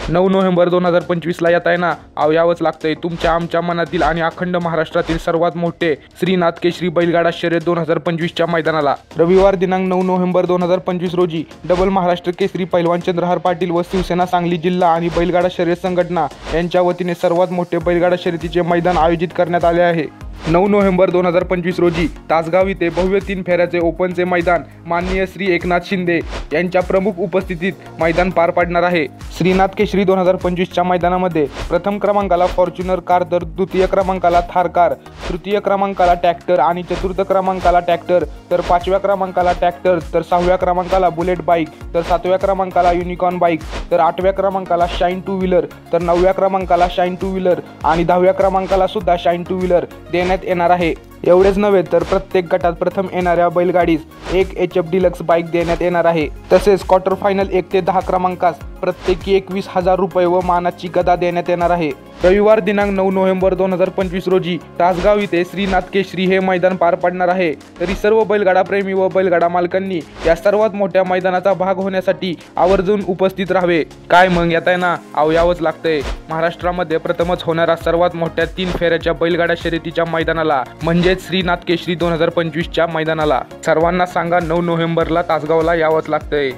9 November 2025ला येत आहे ना, यावंच लागतंय. तुमच्या आमच्या मनातील आणि अखंड महाराष्ट्रातील सर्वात मोठे श्रीनाथ केसरी बैलगाडा शर्यत 2025च्या मैदानाला रविवार दिनांक 9 नोव्हेंबर 2025 रोजी डबल महाराष्ट्र केसरी पैलवान चंद्रहार पाटील व शिवसेना सांगली जिल्हा आणि बैलगाडा शर्यत संघटना यांच्या वतीने सर्वात मोठे बैलगाडा शर्यतीचे मैदान आयोजित करण्यात आले आहे. 9 नोव्हेंबर 2025 रोजी तासगाव येथे भव्य 3 फेऱ्याचे ओपनचे मैदान माननीय श्री एकनाथ शिंदे यांच्या प्रमुख उपस्थितीत मैदान पार पडणार आहे. श्रीनाथ केसरी 2025च्या मैदानामध्ये प्रथम क्रमांकाला फॉर्च्युनर कार, तर द्वितीय क्रमांकाला थार कार, तृतीय क्रमांकाला ट्रॅक्टर आणि चतुर्थ क्रमांकाला ट्रॅक्टर, तर 5व्या क्रमांकाला ट्रॅक्टर, तर 6व्या क्रमांकाला बुलेट बाईक, तर 7व्या क्रमांकाला युनिकॉर्न बाईक, तर 8व्या क्रमांकाला शाईन टू व्हीलर, तर 9व्या क्रमांकाला शाईन टू व्हीलर आणि 10व्या क्रमांकाला सुद्धा शाईन टू व्हीलर देण्यात येणार आहे. एवढेच नव्हे तर प्रत्येक गटात प्रथम येणाऱ्या बैलगाडीस एक HF डिलक्स बाईक देण्यात येणार आहे. तसेच क्वार्टर फायनल 1 ते 10 क्रमांकास प्रत्येकी 21,000 रुपये व मानाची गदा देण्यात येणार आहे. रविवार दिनांक 9 नोव्हेंबर 2025 रोजी तासगाव येथे श्रीनाथ केसरी हे मैदान पार पडणार आहे. तरी सर्व बैलगाडा प्रेमी व बैलगाडा मालकांनी या सर्वात मोठ्या मैदानाचा भाग होण्यासाठी आवर्जून उपस्थित राहावे. काय मग येत आहे ना, यावंच लागतंय. महाराष्ट्रामध्ये प्रथमच होणाऱ्या सर्वात मोठ्या 3 फेऱ्याच्या बैलगाडा शर्यतीच्या मैदानाला म्हणजेच श्रीनाथ केसरी 2025च्या मैदानाला सर्वांना सांगा 9 नोव्हेंबरला तासगावला यावंच लागतंय.